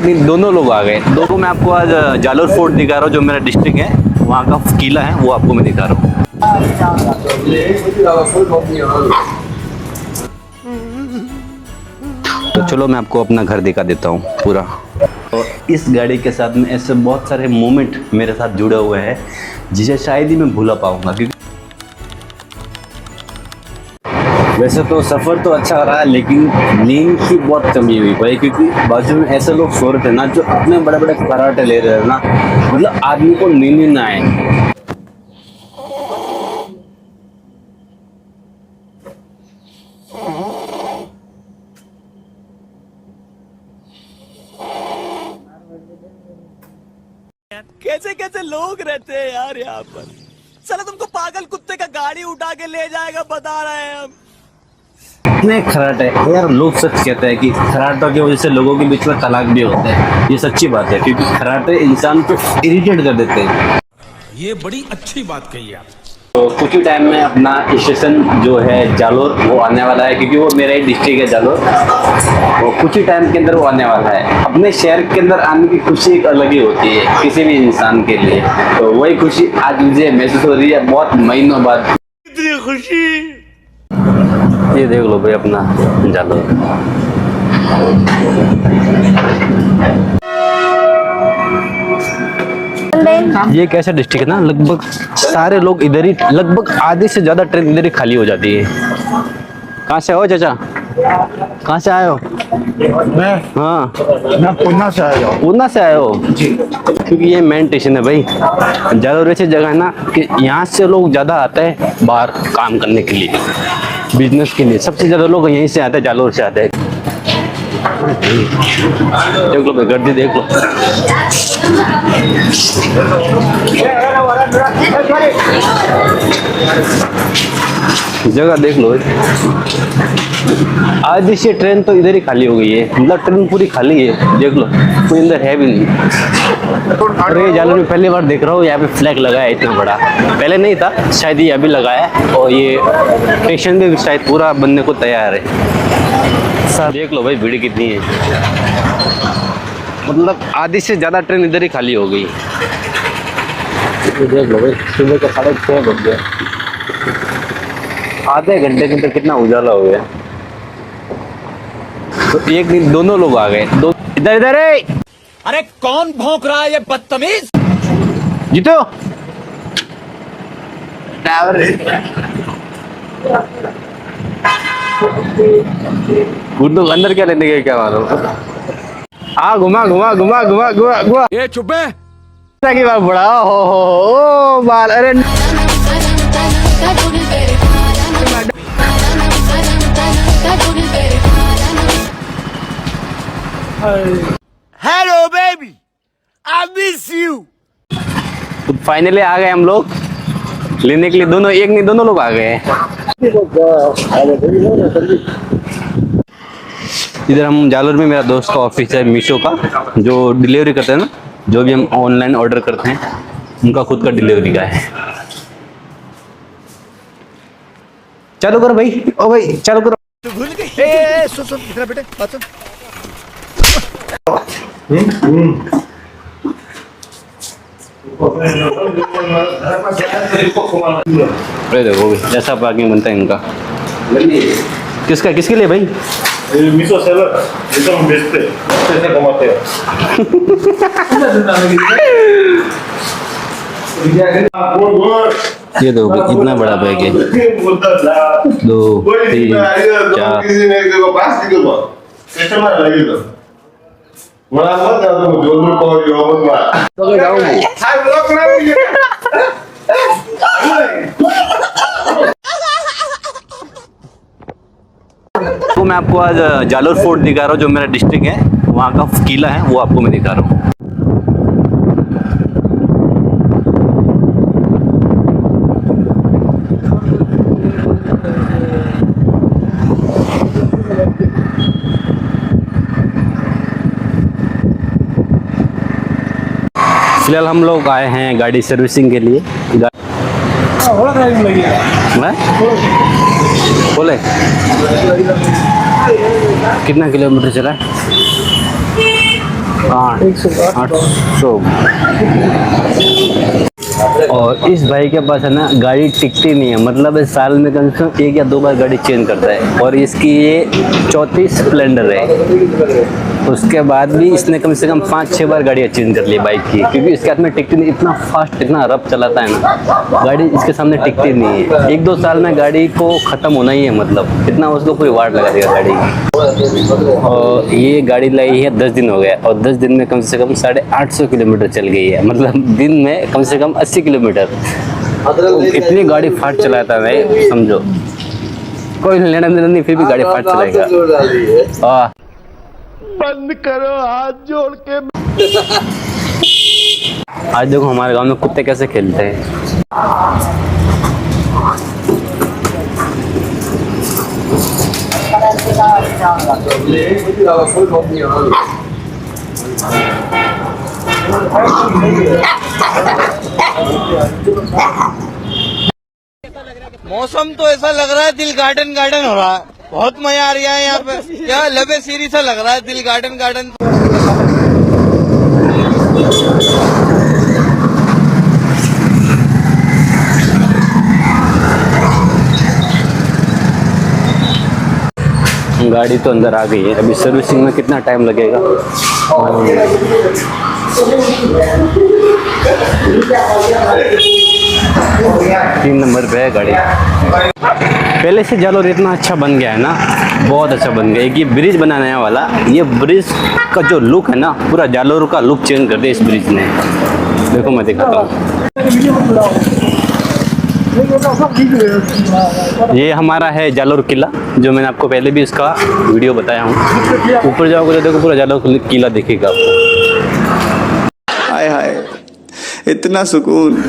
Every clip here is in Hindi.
दोनों लोग आ गए। दोनों मैं आपको आज जालोर फोर्ट दिखा रहा हूँ, जो मेरा डिस्ट्रिक्ट है, वहाँ का किला है, वो आपको मैं दिखा रहा हूँ। तो चलो मैं आपको अपना घर दिखा देता हूँ पूरा। और इस गाड़ी के साथ में ऐसे बहुत सारे मोमेंट मेरे साथ जुड़े हुए हैं जिसे शायद ही मैं भूला पाऊंगा, क्योंकि वैसे तो सफ़र तो अच्छा रहा, लेकिन नींद की बहुत कमी हुई भाई, क्योंकि बाजू में ऐसे लोग सो रहे थे ना जो इतने बड़े बड़े खर्राटे ले रहे थे ना, मतलब आदमी को नींद ही ना आए। कैसे कैसे लोग रहते हैं यार यहाँ पर। साला तुमको पागल कुत्ते का गाड़ी उठा के ले जाएगा, बता रहे हैं हम। इतने खर्राटे यार, लोग सच कहते हैं कि खर्राटों की वजह से लोगों के बीच में तलाक भी होते हैं। ये सच्ची बात है, क्योंकि खर्राटे इंसान को इरिटेट कर देते हैं। ये बड़ी अच्छी बात कही आप। तो कुछ ही टाइम में अपना स्टेशन जो है जालोर वो आने वाला है, क्योंकि वो मेरा ही डिस्ट्रिक्ट है जालोर। वो कुछ ही टाइम के अंदर वो आने वाला है। अपने शहर के अंदर आने की खुशी एक अलग ही होती है किसी भी इंसान के लिए। तो वही खुशी आज मुझे महसूस हो रही है बहुत महीनों बाद। इतनी खुशी। ये देख लो भाई अपना जालोर। ये कैसा डिस्ट्रिक्ट है ना, लगभग सारे लोग इधर ही, लगभग आधे से ज्यादा ट्रेन इधर ही खाली हो जाती है। कहाँ से हो चाचा? कहाँ से आए हो? मैं हाँ, पूना से आया हूँ। पूना से आए हो जी। क्योंकि ये मेन स्टेशन है भाई। जालोर ऐसी जगह है ना कि यहाँ से लोग ज्यादा आते हैं बाहर काम करने के लिए, बिजनेस के लिए। सबसे ज्यादा लोग यहीं से आते हैं, जालोर से आते हैं। देख लो भाई, गर्दी देख लो। जगह देख लो। आधी से ट्रेन तो इधर ही खाली हो गई है, मतलब ट्रेन पूरी खाली है। देख लो, कोई अंदर है भी नहीं। अरे जालोर में पहली बार देख रहा हूँ यहाँ पे फ्लैग लगा है इतना बड़ा। पहले नहीं था, शायद ये अभी लगाया है। और ये स्टेशन भी शायद पूरा बनने को तैयार है। सर देख लो भाई, भीड़ कितनी है, मतलब आधी से ज्यादा ट्रेन इधर ही खाली हो गई। देख लो भाई, सुबह का 6:30 बज गया। आधे घंटे के अंदर कितना उजाला हो गया। तो एक दिन दोनों लोग आ गए। दो इधर इधर है। अरे कौन भौंक रहा है ये बदतमीज? जीतो ड्राइवर तो अंदर क्या लेने गए क्या मालूम। घुमा घुमा घुमा घुमा घुमा घुमा। ये चुप है की बात बड़ा हो बाल। अरे hello baby, I miss you. तो फाइनली आ गए हम लोग लेने के लिए। दोनों, एक नहीं दोनों लोग आ गए हैं। इधर हम जालोर में, मेरा दोस्त का ऑफिस है मीशो का, जो डिलीवरी करते हैं ना, जो भी हम ऑनलाइन ऑर्डर करते हैं उनका खुद का डिलीवरी का है। चालू करो भाई, ओ भाई चालू करो। तू भूल गई? सुन इधर बेटे, बात सुन। अरे देखो भाई, ऐसा पार्किंग बनता है इनका। किसका, किसके लिए भाई? मीशो सेलर, जिसको हम बेचते हैं, पैसे कमाते हैं। ये दो इतना बड़ा बैग है। 2 3 4। तो मैं आपको आज जालोर फोर्ट दिखा रहा हूँ, जो मेरा डिस्ट्रिक्ट है, वहाँ का किला है, वो आपको मैं दिखा रहा हूँ। फिलहाल हम लोग आए हैं गाड़ी सर्विसिंग के लिए। बोले कितना किलोमीटर चला है? 800। और इस भाई के पास है ना गाड़ी टिकती नहीं है, मतलब इस साल में कम से कम 1 या 2 बार गाड़ी चेंज करता है। और इसकी ये चौथी स्प्लेंडर है। उसके बाद भी इसने कम से कम 5-6 बार गाड़ियाँ चेंज कर ली बाइक की, क्योंकि इसके हाथ में टिकती नहीं। इतना फास्ट, इतना रफ चलाता है ना, गाड़ी इसके सामने टिकती नहीं है। 1-2 साल में गाड़ी को ख़त्म होना ही है, मतलब इतना उसको पूरी वाट लगा देगा गाड़ी की। और ये गाड़ी लाई है 10 दिन हो गया, और 10 दिन में कम से कम 850 किलोमीटर चल गई है, मतलब दिन में कम से कम 80 किलोमीटर। इतनी गाड़ी फास्ट चलाता है, समझो कोई लेना देना नहीं, फिर भी गाड़ी फास्ट चलाएगा। बंद करो हाथ जोड़ के। आज देखो हमारे गांव में कुत्ते कैसे खेलते हैं। मौसम तो ऐसा लग रहा है दिल गार्डन गार्डन हो रहा है। बहुत मजा आ रहा है यहाँ पे, क्या लबे सीरी सा लग रहा है, दिल गार्डन गार्डन। गाड़ी तो अंदर आ गई है, अभी सर्विसिंग में कितना टाइम लगेगा। 3 नंबर पे है गाड़ी। पहले से जालोर इतना अच्छा बन गया है ना, बहुत अच्छा बन गया। एक ये ब्रिज बना नया वाला, ये ब्रिज का जो लुक है ना, पूरा जालोर का लुक चेंज कर दिया इस ब्रिज ने। देखो मैं दिखाता हूँ। ये हमारा है जालोर किला, जो मैंने आपको पहले भी इसका वीडियो बताया हूँ। ऊपर जाओगे तो देखो पूरा जालोर किला दिखेगा आपको। हाय हाय, इतना सुकून।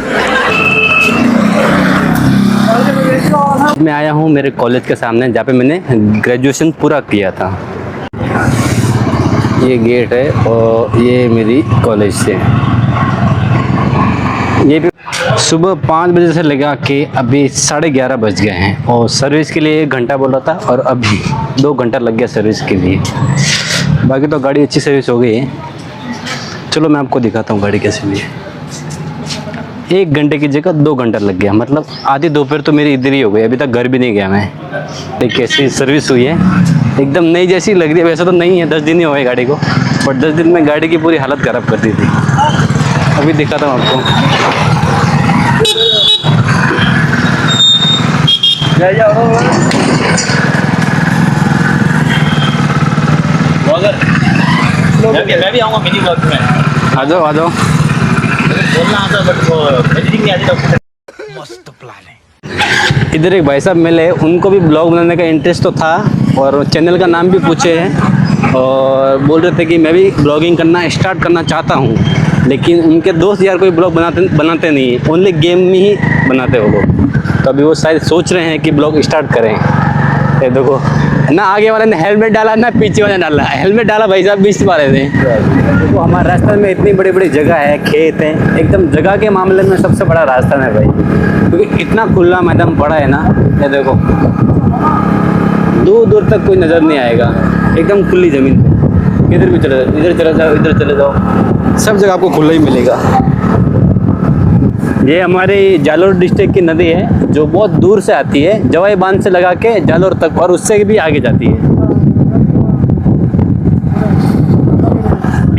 मैं आया हूँ मेरे कॉलेज के सामने, जहाँ पे मैंने ग्रेजुएशन पूरा किया था। ये गेट है और ये मेरी कॉलेज से। ये भी सुबह 5 बजे से लगा के अभी 11:30 बज गए हैं, और सर्विस के लिए 1 घंटा बोला था, और अभी 2 घंटा लग गया सर्विस के लिए। बाकी तो गाड़ी अच्छी सर्विस हो गई है। चलो मैं आपको दिखाता हूँ गाड़ी कैसी हुई है। 1 घंटे की जगह 2 घंटा लग गया, मतलब आधी दोपहर तो मेरी इधर ही हो गई। अभी तक घर भी नहीं गया मैं। एक कैसी सर्विस हुई है, एकदम नई जैसी लग रही है। वैसे तो नहीं है, 10 दिन ही हो गए गाड़ी को, बट 10 दिन में गाड़ी की पूरी हालत ख़राब कर दी थी। अभी दिखाता हूँ आपको। मैं भी आऊँगा मिनी ब्लॉग में। आ जाओ आ जाओ। बोलना आता बट वो एडिटिंग नहीं आती तो। मस्त प्लान है। इधर एक भाई साहब मिले, उनको भी ब्लॉग बनाने का इंटरेस्ट तो था, और चैनल का नाम भी पूछे हैं, और बोल रहे थे कि मैं भी ब्लॉगिंग करना स्टार्ट करना चाहता हूँ। लेकिन उनके दोस्त यार कोई ब्लॉग बनाते नहीं, ओनली गेम में ही बनाते वो लोग। तो अभी वो शायद सोच रहे हैं कि ब्लॉग स्टार्ट करें। ये देखो ना, आगे वाले ने हेलमेट डाला ना पीछे वाले ने डाला। हेलमेट डाला भाई साहब बीच वाले ने। तो हमारे राजस्थान में इतनी बड़ी बड़ी जगह है, खेत हैं, एकदम जगह के मामले में सबसे बड़ा राजस्थान है भाई, क्योंकि इतना खुला मैदान पड़ा है ना। ये देखो दूर दूर तक कोई नज़र नहीं आएगा, एकदम खुली ज़मीन पे। इधर भी चले जाओ, इधर चले जाओ, इधर चले जाओ, सब जगह आपको खुला ही मिलेगा। ये हमारे जालोर डिस्ट्रिक्ट की नदी है, जो बहुत दूर से आती है, जवाई बांध से लगा के जालोर तक, और उससे भी आगे जाती है।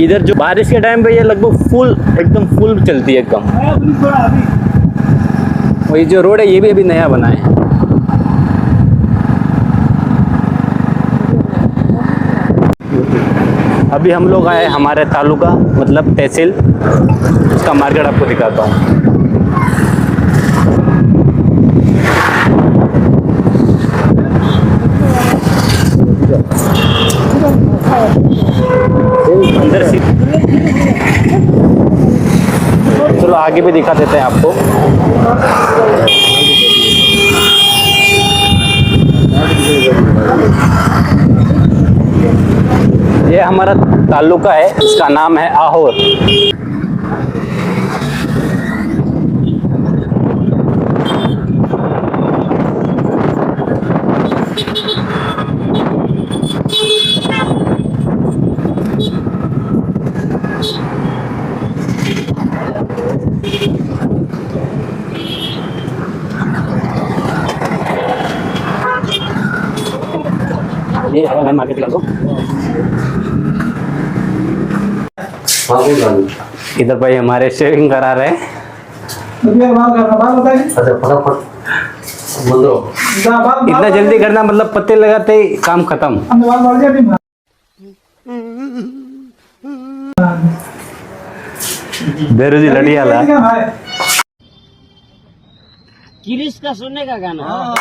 इधर जो बारिश के टाइम पे ये लगभग फुल, एकदम फुल चलती है एकदम। और ये जो रोड है ये भी अभी नया बना है। अभी हम लोग आए हमारे तालुका, मतलब तहसील, उसका मार्केट आपको दिखाता हूँ। अंदर से चलो आगे भी दिखा देते हैं आपको। ये हमारा तालुका है, इसका नाम है आहोर। ये हवा मार्केट का तो इधर भाई हमारे शेविंग करा रहे हैं। अच्छा फटाफट बोलो, इतना जल्दी करना मतलब पत्ते लगाते ही काम खत्म। बेरोजी लड़िया ला किरिश का सुनने का गाना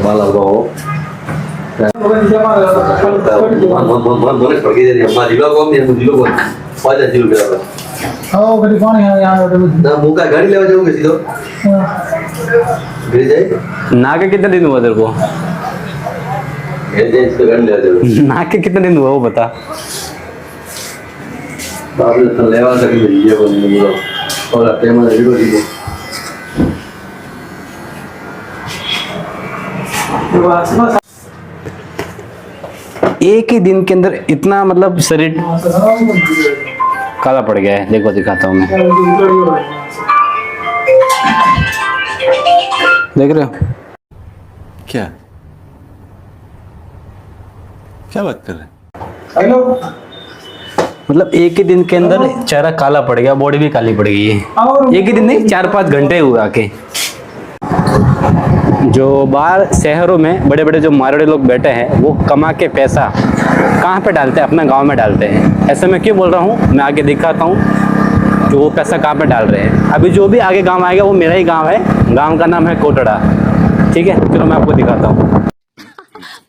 बाला लगाओ ना के कितने दिन हुआ तेरे को? ना के कितने दिन हुआ वो बता। एक ही दिन के अंदर इतना मतलब शरीर काला पड़ गया है। देखो दिखाता हूँ मैं, देख रहे हो क्या क्या बात कर रहे हैं? मतलब एक ही दिन के अंदर चेहरा काला पड़ गया, बॉडी भी काली पड़ गई है। एक ही दिन नहीं, 4-5 घंटे हुए आके। जो बाहर शहरों में बड़े बड़े जो मारवाड़ी लोग बैठे हैं वो कमा के पैसा कहाँ पे डालते हैं? अपना गांव में डालते हैं। ऐसे मैं क्यों बोल रहा हूँ, मैं आगे दिखाता हूँ कि वो पैसा कहाँ पे डाल रहे हैं। अभी जो भी आगे गांव आएगा वो मेरा ही गांव है। गांव का नाम है कोटड़ा, ठीक है? चलो मैं आपको दिखाता हूँ।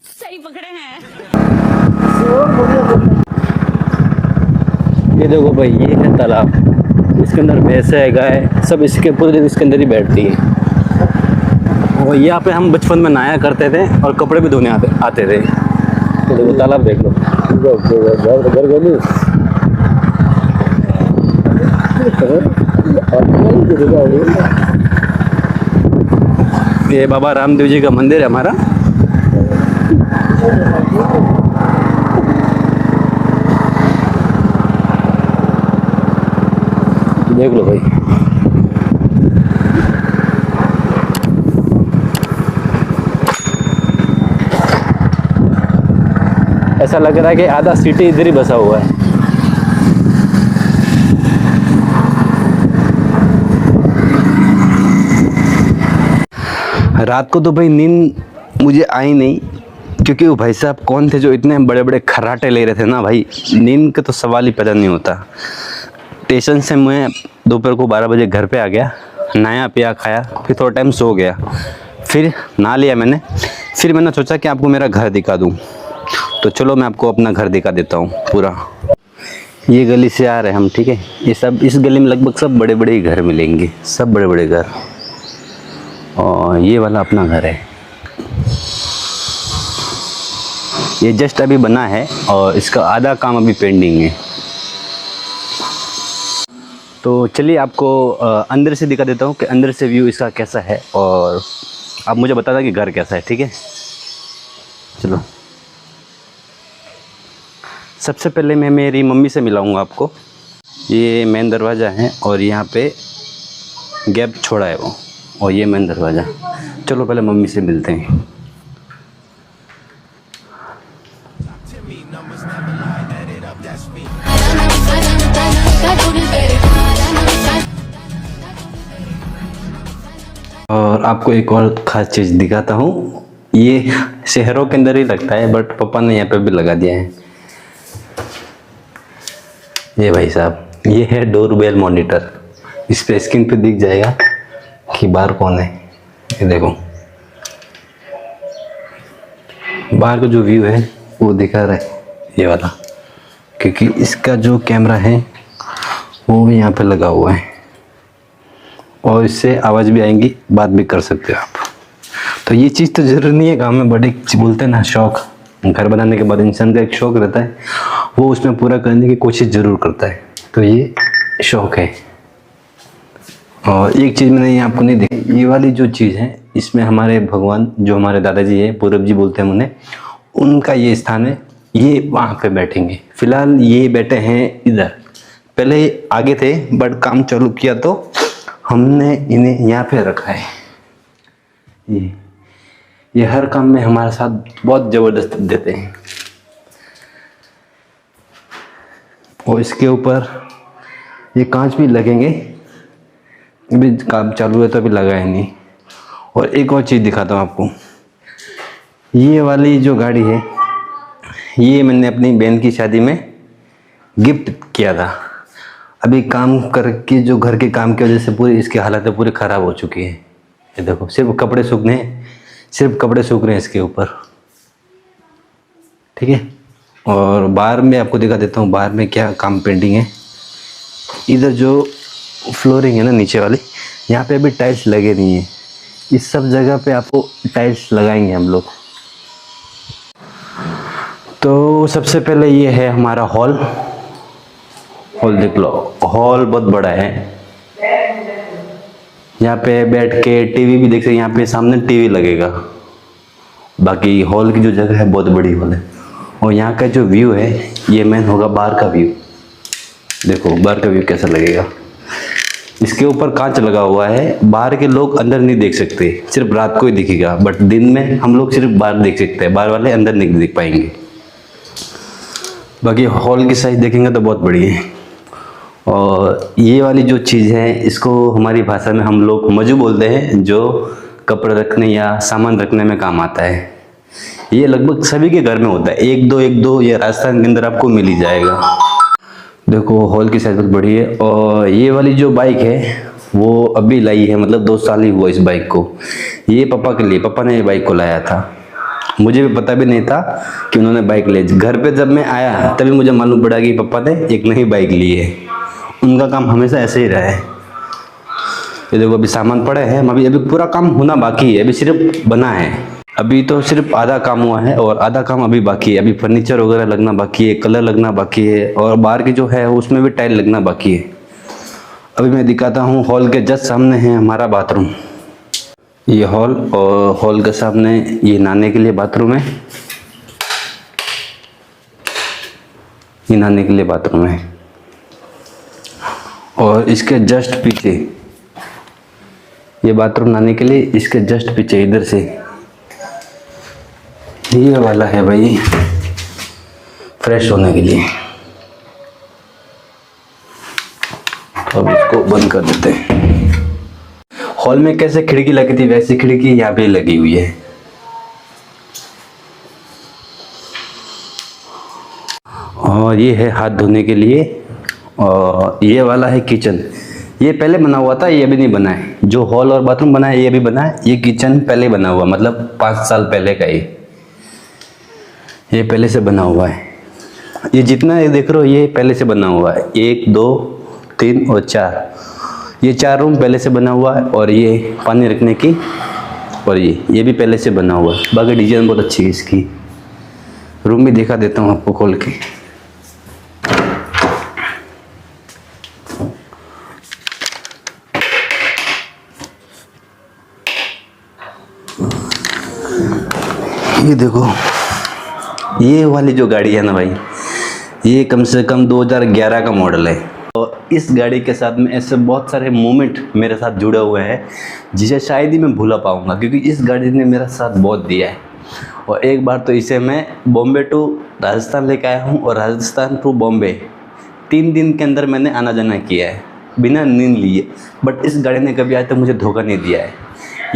सही पकड़े हैं। ये देखो भाई, ये है तालाब, इसके अंदर भैंसे है, गाय, सब इसके पूरे दिन इसके अंदर ही बैठती है। और यहाँ पे हम बचपन में नहाया करते थे और कपड़े भी धोने आते थे। तो देखो तालाब देख लो, ये बाबा रामदेव जी का मंदिर है हमारा। देख लो भाई, ऐसा लग रहा है कि आधा सिटी इधर ही बसा हुआ है। रात को तो भाई नींद मुझे आई नहीं, क्योंकि वो भाई साहब कौन थे जो इतने बड़े बड़े खर्राटे ले रहे थे ना भाई, नींद का तो सवाल ही पैदा नहीं होता। स्टेशन से मैं दोपहर को 12 बजे घर पे आ गया, नहाया पिया खाया, फिर थोड़ा टाइम सो गया, फिर नहा लिया मैंने। फिर मैंने सोचा कि आपको मेरा घर दिखा दूँ, तो चलो मैं आपको अपना घर दिखा देता हूँ पूरा। ये गली से आ रहे हैं हम, ठीक है? ये सब इस गली में लगभग सब बड़े बड़े ही घर मिलेंगे, सब बड़े बड़े घर। और ये वाला अपना घर है, ये जस्ट अभी बना है और इसका आधा काम अभी पेंडिंग है। तो चलिए आपको अंदर से दिखा देता हूँ कि अंदर से व्यू इसका कैसा है, और आप मुझे बता दें कि घर कैसा है, ठीक है? चलो, सबसे पहले मैं मेरी मम्मी से मिलाऊंगा आपको। ये मेन दरवाज़ा है और यहाँ पे गैप छोड़ा है वो, और ये मेन दरवाज़ा। चलो पहले मम्मी से मिलते हैं। और आपको एक और ख़ास चीज़ दिखाता हूँ। ये शहरों के अंदर ही लगता है, बट पापा ने यहाँ पे भी लगा दिया है। ये भाई साहब, ये है डोरबेल मॉनिटर। इस पे स्क्रीन पे दिख जाएगा कि बाहर कौन है। ये देखो, बाहर का जो व्यू है वो दिखा रहा है ये वाला, क्योंकि इसका जो कैमरा है वो भी यहाँ पे लगा हुआ है, और इससे आवाज़ भी आएंगी, बात भी कर सकते हो आप। तो ये चीज़ तो ज़रूरी नहीं है गाँव में, बट एक बोलते हैं ना शौक़, घर बनाने के बाद इंसान का एक शौक़ रहता है, वो उसमें पूरा करने की कोशिश ज़रूर करता है। तो ये शौक़ है। और एक चीज़ मैंने ये आपको नहीं देखी, ये वाली जो चीज़ है, इसमें हमारे भगवान, जो हमारे दादाजी है, पूरब जी बोलते हैं उन्हें, उनका ये स्थान है। ये वहाँ पे बैठेंगे। फ़िलहाल ये बैठे हैं इधर, पहले आगे थे बट काम चालू किया तो हमने इन्हें यहाँ पे रखा है। ये हर काम में हमारे साथ बहुत ज़बरदस्त देते हैं। और इसके ऊपर ये कांच भी लगेंगे, अभी काम चालू है तो अभी लगा है नहीं। और एक और चीज़ दिखाता हूँ आपको, ये वाली जो गाड़ी है ये मैंने अपनी बहन की शादी में गिफ्ट किया था। अभी काम करके जो घर के काम की वजह से पूरी इसकी हालत पूरी ख़राब हो चुकी है। ये देखो सिर्फ कपड़े सूख रहे हैं इसके ऊपर, ठीक है। और बाहर में आपको दिखा देता हूँ बाहर में क्या काम पेंटिंग है। इधर जो फ्लोरिंग है ना नीचे वाली, यहाँ पे अभी टाइल्स लगे नहीं है। इस सब जगह पे आपको टाइल्स लगाएंगे हम लोग। तो सबसे पहले ये है हमारा हॉल देख लो, हॉल बहुत बड़ा है। यहाँ पे बैठ के टीवी भी देख सकते, यहाँ पे सामने टीवी लगेगा। बाकी हॉल की जो जगह है बहुत बड़ी हॉल है। और यहाँ का जो व्यू है ये मेन होगा बाहर का व्यू। देखो बाहर का व्यू कैसा लगेगा। इसके ऊपर कांच लगा हुआ है, बाहर के लोग अंदर नहीं देख सकते, सिर्फ रात को ही दिखेगा। बट दिन में हम लोग सिर्फ बाहर देख सकते हैं, बाहर वाले अंदर नहीं देख पाएंगे। बाकी हॉल की साइज देखेंगे तो बहुत बड़ी है। और ये वाली जो चीज़ है इसको हमारी भाषा में हम लोग मजू बोलते हैं, जो कपड़े रखने या सामान रखने में काम आता है। ये लगभग सभी के घर में होता है, एक दो ये राजस्थान के अंदर आपको मिल ही जाएगा। देखो हॉल की साइज बहुत बड़ी है। और ये वाली जो बाइक है वो अभी लाई है, मतलब 2 साल ही हुआ इस बाइक को। ये पापा के लिए, पापा ने ये बाइक को लाया था। मुझे भी पता भी नहीं था कि उन्होंने बाइक ली। घर पे जब मैं आया तभी मुझे मालूम पड़ा कि पापा ने एक नई बाइक ली है। उनका काम हमेशा ऐसे ही रहा है। ये देखो अभी सामान पड़े हैं, अभी पूरा काम होना बाकी है, अभी सिर्फ बना है। अभी तो सिर्फ आधा काम हुआ है और आधा काम अभी बाकी है। अभी फर्नीचर वगैरह लगना बाकी है, कलर लगना बाकी है और बाहर की जो है उसमें भी टाइल लगना बाकी है। अभी मैं दिखाता हूँ, हॉल के जस्ट सामने है हमारा बाथरूम। ये हॉल और हॉल के सामने ये नहाने के लिए बाथरूम है। ये नहाने के लिए बाथरूम है। और इसके जस्ट पीछे ये बाथरूम नहाने के लिए, इसके जस्ट पीछे इधर से ये वाला है भाई फ्रेश होने के लिए। तो अब इसको बंद कर देते हैं। हॉल में कैसे खिड़की लगी थी वैसी खिड़की यहाँ पे लगी हुई है। और ये है हाथ धोने के लिए। और ये वाला है किचन। ये पहले बना हुआ था, ये अभी नहीं बना है। जो हॉल और बाथरूम बना है ये अभी बना है। ये किचन पहले बना हुआ, मतलब 5 साल पहले का ये पहले से बना हुआ है। ये जितना ये देख रहे हो ये पहले से बना हुआ है। 1 2 3 और 4 ये 4 रूम पहले से बना हुआ है। और ये पानी रखने की, और ये भी पहले से बना हुआ है। बाकी डिजाइन बहुत अच्छी है इसकी। रूम भी दिखा देता हूँ आपको खोल के। ये देखो ये वाली जो गाड़ी है ना भाई, ये कम से कम 2011 का मॉडल है। और इस गाड़ी के साथ में ऐसे बहुत सारे मोमेंट मेरे साथ जुड़े हुए हैं जिसे शायद ही मैं भूला पाऊंगा, क्योंकि इस गाड़ी ने मेरा साथ बहुत दिया है। और एक बार तो इसे मैं बॉम्बे टू राजस्थान लेकर आया हूँ और राजस्थान टू बॉम्बे 3 दिन के अंदर मैंने आना जाना किया है बिना नींद लिए। बट इस गाड़ी ने कभी आज तक मुझे धोखा नहीं दिया है।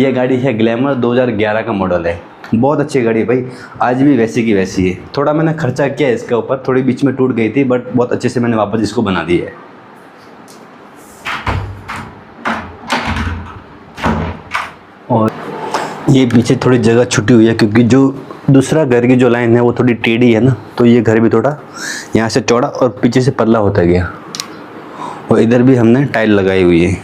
यह गाड़ी है ग्लैमर, 2011 का मॉडल है। बहुत अच्छी गाड़ी है भाई, आज भी वैसी की वैसी है। थोड़ा मैंने खर्चा किया है इसके ऊपर, थोड़ी बीच में टूट गई थी बट बहुत अच्छे से मैंने वापस इसको बना दिया है। और ये पीछे थोड़ी जगह छुटी हुई है क्योंकि जो दूसरा घर की जो लाइन है वो थोड़ी टेढ़ी है ना, तो ये घर भी थोड़ा यहाँ से चौड़ा और पीछे से पतला होता गया। और इधर भी हमने टाइल लगाई हुई है।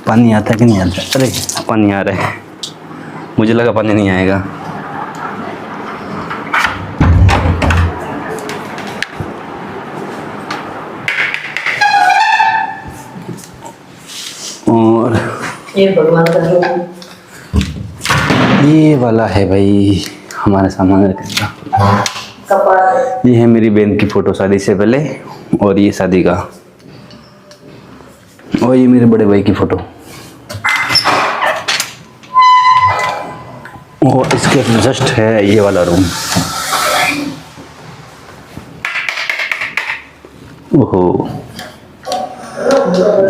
पानी आता है कि नहीं आता? अरे पानी आ रहा है, मुझे लगा पानी नहीं आएगा। और ये भगवान का रूप, ये वाला है भाई हमारा सामान रखने का कपाट। ये है मेरी बहन की फोटो शादी से पहले और ये शादी का। और ये मेरे बड़े भाई की फोटो। और इसके जस्ट है ये वाला रूम। ओहो,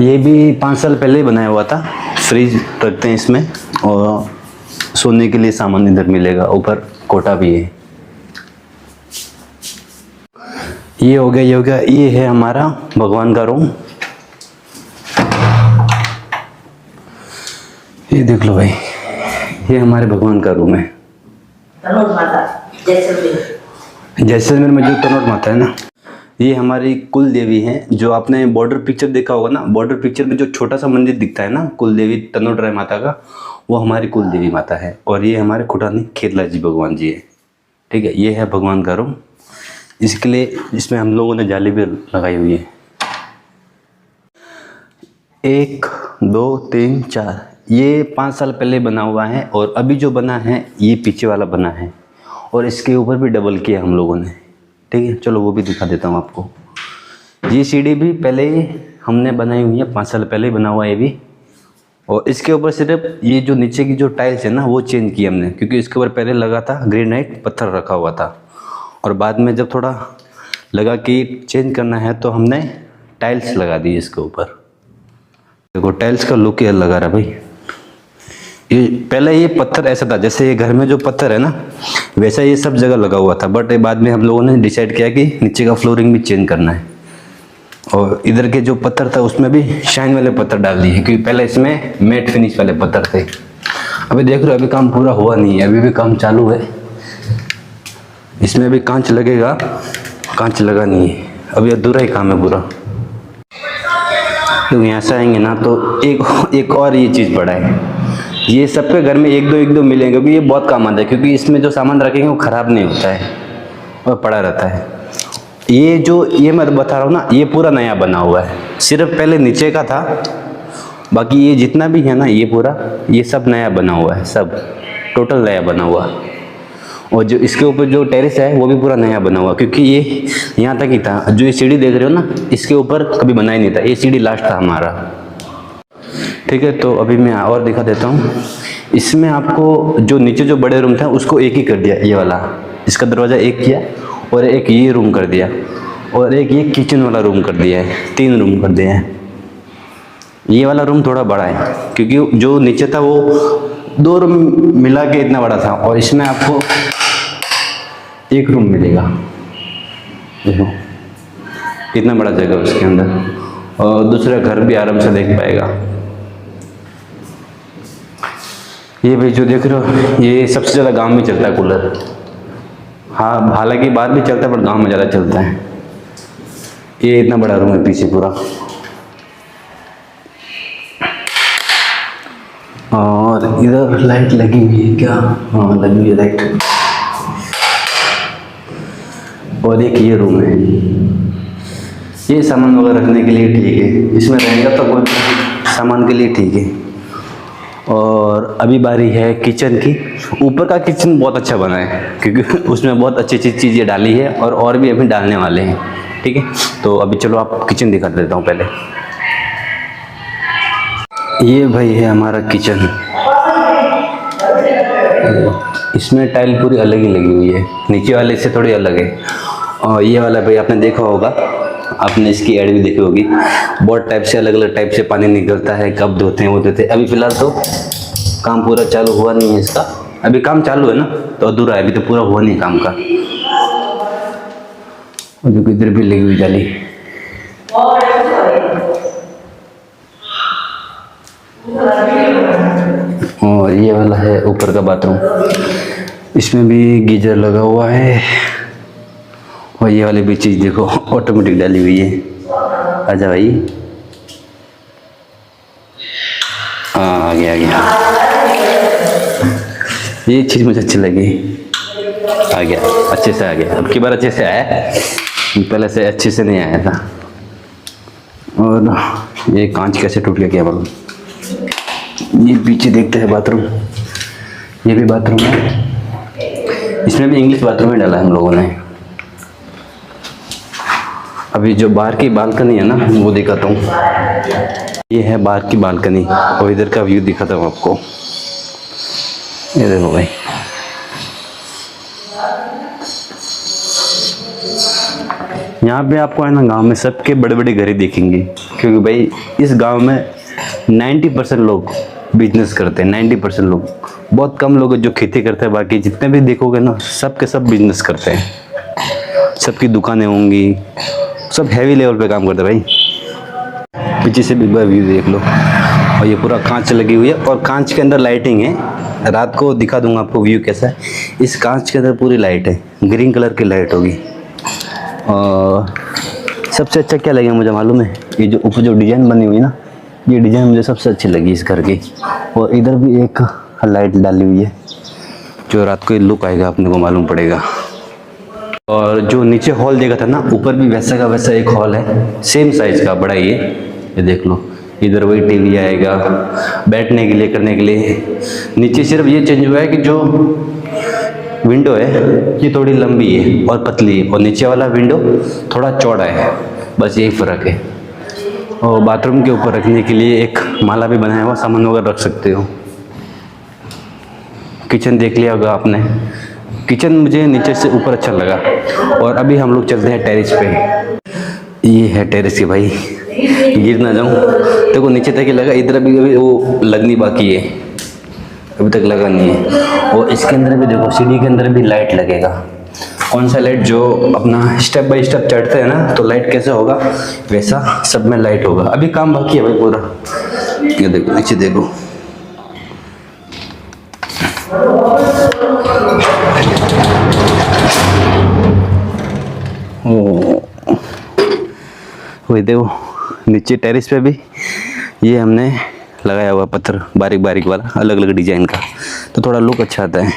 ये भी 5 साल पहले ही बनाया हुआ था। फ्रिज रखते हैं इसमें और सोने के लिए सामान इधर मिलेगा। ऊपर कोटा भी है। ये हो गया, ये हो गया। ये है हमारा भगवान का रूम। ये देख लो भाई, ये हमारे भगवान का रूम है। तनोट माता जैसलमेर। जैसलमेर में जो तनोट माता है ना, ये हमारी कुल देवी है। जो आपने बॉर्डर पिक्चर देखा होगा ना, बॉर्डर पिक्चर में जो छोटा सा मंदिर दिखता है ना, कुल देवी तनोट राय माता का, वो हमारी कुल देवी माता है। और ये हमारे खुटानी खेतला जी भगवान जी है। ठीक है, ये है भगवान का रूम। इसके लिए इसमें हम लोगों ने जाली भी लगाई हुई है। 1 2 3 4, ये 5 साल पहले बना हुआ है। और अभी जो बना है ये पीछे वाला बना है। और इसके ऊपर भी डबल किया हम लोगों ने। ठीक है, चलो वो भी दिखा देता हूँ आपको। ये सीढ़ी भी पहले हमने बनाई हुई है, 5 साल पहले ही बना हुआ है ये भी। और इसके ऊपर सिर्फ ये जो नीचे की जो टाइल्स है ना, वो चेंज की हमने, क्योंकि इसके ऊपर पहले लगा था ग्रेनाइट पत्थर रखा हुआ था। और बाद में जब थोड़ा लगा कि चेंज करना है तो हमने टाइल्स लगा दी इसके ऊपर। देखो टाइल्स का लुक ये लगा रहा भाई। ये पहले ये पत्थर ऐसा था, जैसे ये घर में जो पत्थर है ना, वैसा ये सब जगह लगा हुआ था। बट बाद में हम लोगों ने डिसाइड किया कि नीचे का फ्लोरिंग भी चेंज करना है। और इधर के जो पत्थर था उसमें भी शाइन वाले पत्थर डाल दिए, क्योंकि पहले इसमें मैट फिनिश वाले पत्थर थे। अभी देख रहे हो, अभी काम पूरा हुआ नहीं है, अभी भी काम चालू है। इसमें अभी कांच लगेगा, कांच लगा नहीं है, अभी अधूरा ही काम है पूरा। क्योंकि यहाँ से आएंगे ना तो एक और ये चीज़ बड़ा है। ये सबके घर में एक दो मिलेंगे, क्योंकि ये बहुत काम आता है। क्योंकि इसमें जो सामान रखेंगे वो ख़राब नहीं होता है और पड़ा रहता है। ये मैं बता रहा हूँ ना, ये पूरा नया बना हुआ है। सिर्फ पहले नीचे का था, बाकी ये जितना भी है ना, ये पूरा ये सब नया बना हुआ है, सब टोटल नया बना हुआ। और जो इसके ऊपर जो टेरेस है वो भी पूरा नया बना हुआ, क्योंकि ये यहाँ तक ही था। जो ये सीढ़ी देख रहे हो ना, इसके ऊपर कभी बना ही नहीं था। ये सीढ़ी लास्ट था हमारा। ठीक है, तो अभी मैं और दिखा देता हूँ। इसमें आपको जो नीचे जो बड़े रूम था उसको एक ही कर दिया, ये वाला। इसका दरवाज़ा एक किया और एक ये रूम कर दिया और एक ये किचन वाला रूम कर दिया है। 3 रूम कर दिए हैं। ये वाला रूम थोड़ा बड़ा है, क्योंकि जो नीचे था वो 2 रूम मिला के इतना बड़ा था। और इसमें आपको 1 रूम मिलेगा। देखो कितना बड़ा जगह उसके अंदर, और दूसरा घर भी आराम से देख पाएगा। ये भाई जो देख रहे हो, ये सबसे ज़्यादा गांव में चलता है कूलर। हाँ, हालांकि बाहर भी चलता है, पर गांव में ज़्यादा चलता है। ये इतना बड़ा रूम है पीछे पूरा। और इधर लाइट लगी हुई है क्या? हाँ, लगी हुई है लाइट। और एक ये रूम है, ये सामान वगैरह रखने के लिए ठीक है। इसमें रहेगा तो कोई सामान के लिए ठीक है। और अभी बारी है किचन की। ऊपर का किचन बहुत अच्छा बना है, क्योंकि उसमें बहुत अच्छी अच्छी चीज़ें डाली है और भी अभी डालने वाले हैं। ठीक है, तो अभी चलो आप किचन दिखा देता हूँ पहले। ये भाई है हमारा किचन। इसमें टाइल पूरी अलग ही लगी हुई है, नीचे वाले से थोड़ी अलग है। और ये वाला भाई आपने देखा होगा, आपने इसकी ऐड भी देखी होगी। बहुत टाइप से, अलग अलग टाइप से पानी निकलता है, कब धोते हैं वो देते हैं। अभी फिलहाल तो काम पूरा चालू हुआ नहीं है इसका। अभी काम चालू है ना, तो अधूरा है, अभी तो पूरा हुआ नहीं काम का। और जो इधर भी लगी हुई जाली। और ये वाला है ऊपर का बाथरूम, इसमें भी गीजर लगा हुआ है। और ये वाली भी चीज़ देखो, ऑटोमेटिक डाली हुई है। आजा भाई, हाँ आ गया। ये चीज़ मुझे अच्छी लगी, आ गया, अच्छे से आ गया। अब की बार अच्छे से आया, पहले से अच्छे से नहीं आया था। और ये कांच कैसे टूट गया क्या मालूम। ये पीछे देखते हैं बाथरूम, ये भी बाथरूम है। इसमें भी इंग्लिश बाथरूम ही डाला है हम लोगों ने। अभी जो बाहर की बालकनी है ना वो दिखाता हूँ। ये है बाहर की बालकनी और इधर का व्यू दिखाता हूँ आपको। ये देखो भाई, यहाँ पे आपको है ना गांव में सबके बड़े बड़े घर ही दिखेंगे, क्योंकि भाई इस गांव में 90% लोग बिजनेस करते हैं। 90% लोग, बहुत कम लोग जो खेती करते हैं, बाकी जितने भी देखोगे ना सब के सब बिजनेस करते हैं। सबकी दुकानें होंगी, सब हैवी लेवल पे काम करते हैं भाई। पीछे से भी व्यू देख लो, और ये पूरा कांच लगी हुई है और कांच के अंदर लाइटिंग है। रात को दिखा दूंगा आपको व्यू कैसा है। इस कांच के अंदर पूरी लाइट है, ग्रीन कलर की लाइट होगी। और सबसे अच्छा क्या लगे मुझे मालूम है, ये जो ऊपर जो डिज़ाइन बनी हुई है ना, ये डिज़ाइन मुझे सबसे अच्छी लगी इस घर की। और इधर भी एक लाइट डाली हुई है, जो रात को लुक आएगा अपने को मालूम पड़ेगा। और जो नीचे हॉल देखा था ना, ऊपर भी वैसा का वैसा एक हॉल है, सेम साइज का, बड़ा ये देख लो। इधर वही टीवी आएगा बैठने के लिए, करने के लिए। नीचे सिर्फ ये चेंज हुआ है कि जो विंडो है ये थोड़ी लंबी है और पतली है, और नीचे वाला विंडो थोड़ा चौड़ा है, बस यही फ़र्क है। और बाथरूम के ऊपर रखने के लिए एक माला भी बनाया हुआ, सामान वगैरह रख सकते हो। किचन देख लिया होगा आपने, किचन मुझे नीचे से ऊपर अच्छा लगा। और अभी हम लोग चलते हैं टेरेस पे। ये है टेरेस की भाई, गिर ना जाऊँ। देखो नीचे तक ही लगा, इधर अभी वो लगनी बाकी है, अभी तक लगा नहीं है। और इसके अंदर भी देखो, सीढ़ी के अंदर भी लाइट लगेगा। कौन सा लाइट, जो अपना स्टेप बाय स्टेप चढ़ते हैं ना, तो लाइट कैसे होगा वैसा सब में लाइट होगा। अभी काम बाकी है भाई पूरा। ये देखो नीचे देखो, वही देखो नीचे टेरेस पे भी ये हमने लगाया हुआ पत्थर, बारीक बारीक वाला, अलग अलग डिजाइन का, तो थोड़ा लुक अच्छा आता है।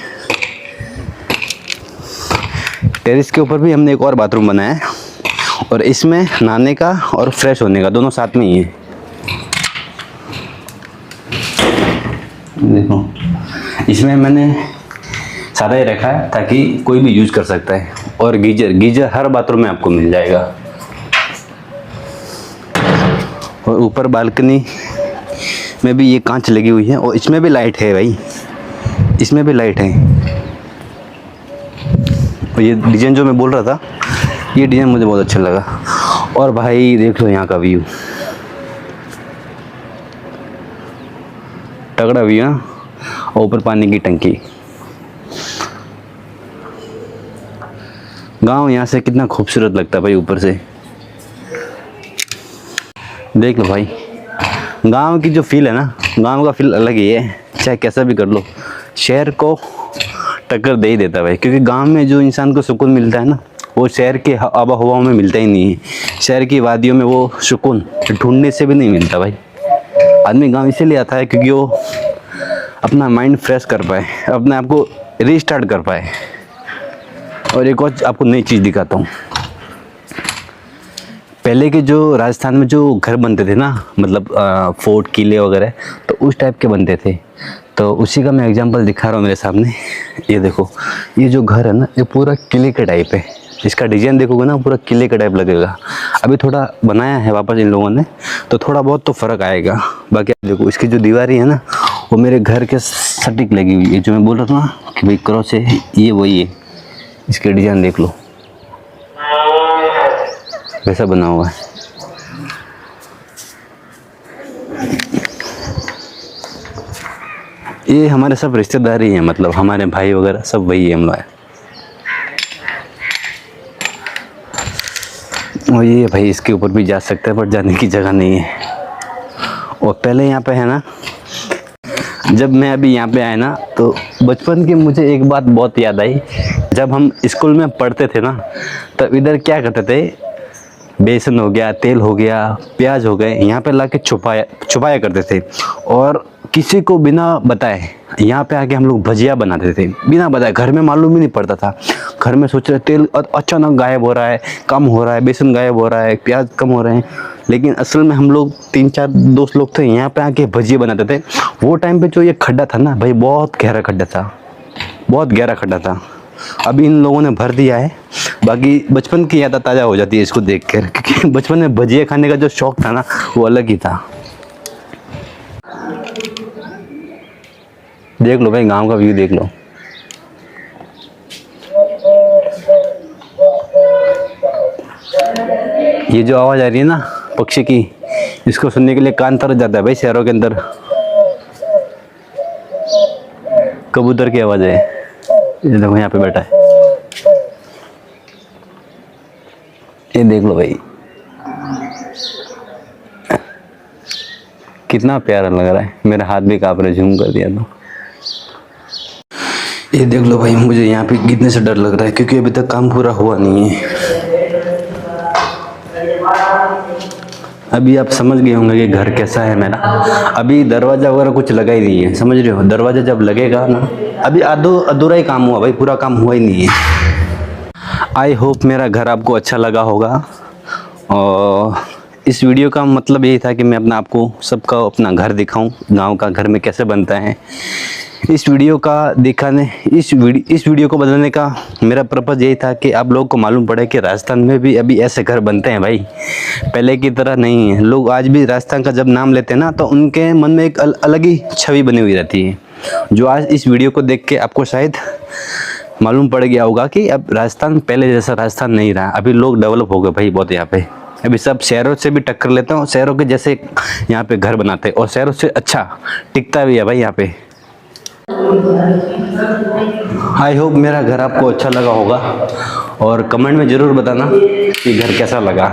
टेरेस के ऊपर भी हमने एक और बाथरूम बनाया है, और इसमें नहाने का और फ्रेश होने का दोनों साथ में ही है। देखो इसमें मैंने सादा ही रखा है ताकि कोई भी यूज कर सकता है। और गीजर हर बाथरूम में आपको मिल जाएगा। और ऊपर बालकनी में भी ये कांच लगी हुई है, और इसमें भी लाइट है भाई, इसमें भी लाइट है। और ये डिज़ाइन जो मैं बोल रहा था, ये डिज़ाइन मुझे बहुत अच्छा लगा। और भाई देख लो यहाँ का व्यू, तगड़ा व्यू है। और ऊपर पानी की टंकी। गांव यहाँ से कितना खूबसूरत लगता है भाई, ऊपर से देख लो भाई। गांव की जो फील है ना, गांव का फील अलग ही है, चाहे कैसा भी कर लो। शहर को टक्कर दे ही देता है भाई, क्योंकि गांव में जो इंसान को सुकून मिलता है ना, वो शहर के आबा हवा में मिलता ही नहीं है। शहर की वादियों में वो सुकून ढूंढने से भी नहीं मिलता भाई। आदमी गांव इसीलिए आता है क्योंकि वो अपना माइंड फ्रेश कर पाए, अपने आप को रीस्टार्ट कर पाए। और एक और आपको नई चीज़ दिखाता हूँ। पहले के जो राजस्थान में जो घर बनते थे ना, मतलब फोर्ट, किले वगैरह, तो उस टाइप के बनते थे। तो उसी का मैं एग्जांपल दिखा रहा हूँ मेरे सामने। ये देखो, ये जो घर है ना, ये पूरा किले के टाइप है। इसका डिज़ाइन देखोगे ना, पूरा किले का टाइप लगेगा। अभी थोड़ा बनाया है वापस इन लोगों ने, तो थोड़ा बहुत तो फ़र्क आएगा। बाकी देखो इसकी जो दीवारें है ना, वो मेरे घर के सटीक लगी हुई है। जो मैं बोल रहा था ना कि भाई क्रॉस है, ये वही है। इसके डिज़ाइन देख लो, वैसा बना हुआ है। ये हमारे सब रिश्तेदार ही हैं, मतलब हमारे भाई वगैरह सब वही है हम लोग। और ये भाई इसके ऊपर भी जा सकते हैं, पर जाने की जगह नहीं है। और पहले यहाँ पे है ना, जब मैं अभी यहाँ पे आया ना, तो बचपन की मुझे एक बात बहुत याद आई। जब हम स्कूल में पढ़ते थे ना, तब इधर क्या करते थे, बेसन हो गया, तेल हो गया, प्याज हो गए, यहाँ पे लाके छुपाया करते थे। और किसी को बिना बताए यहाँ पे आके हम लोग भजिया बनाते थे, बिना बताए। घर में मालूम ही नहीं पड़ता था। घर में सोच रहे तेल अचानक गायब हो रहा है, कम हो रहा है, बेसन गायब हो रहा है, प्याज कम हो रहे हैं। लेकिन असल में हम लोग 3-4 दोस्त लोग थे, यहाँ पे आके भजिया बनाते थे। वो टाइम पे जो ये खड्डा था ना भाई, बहुत गहरा खड्डा था, बहुत गहरा खड्डा था। अभी इन लोगों ने भर दिया है, बाकी बचपन की याद ताज़ा हो जाती है इसको देख कर, क्योंकि बचपन में भजिया खाने का जो शौक था ना वो अलग ही था। देख लो भाई, गांव का व्यू देख लो। ये जो आवाज़ आ रही है ना पक्षी की, इसको सुनने के लिए कान तरस जाता है भाई शहरों के अंदर। कबूतर की आवाज़ है, ये देखो यहाँ पे बैठा है, ये देख लो भाई कितना प्यारा लग रहा है। मेरा हाथ भी कांप रहा है, झूम कर दिया तो। ये देख लो भाई, मुझे यहाँ पे गिरने से डर लग रहा है क्योंकि अभी तक काम पूरा हुआ नहीं है। अभी आप समझ गए होंगे कि घर कैसा है मेरा। अभी दरवाज़ा वगैरह कुछ लगा ही नहीं है, समझ रहे हो। दरवाज़ा जब लगेगा ना, अभी अधूरा ही काम हुआ भाई, पूरा काम हुआ ही नहीं है। आई होप मेरा घर आपको अच्छा लगा होगा। और इस वीडियो का मतलब यही था कि मैं आपको सबका अपना घर दिखाऊं, गांव का घर में कैसे बनता है। इस वीडियो को बनाने का मेरा पर्पज़ यही था कि आप लोगों को मालूम पड़े कि राजस्थान में भी अभी ऐसे घर बनते हैं भाई, पहले की तरह नहीं है। लोग आज भी राजस्थान का जब नाम लेते हैं ना, तो उनके मन में एक अलग ही छवि बनी हुई रहती है, जो आज इस वीडियो को देख के आपको शायद मालूम पड़ गया होगा कि अब राजस्थान पहले जैसा राजस्थान नहीं रहा। अभी लोग डेवलप हो गए भाई बहुत यहाँ पे। अभी सब शहरों से भी टक्कर लेते हैं और शहरों के जैसे यहाँ पे घर बनाते हैं, और शहरों से अच्छा टिकता भी है भाई यहाँ पे। आई होप मेरा घर आपको अच्छा लगा होगा, और कमेंट में ज़रूर बताना कि घर कैसा लगा।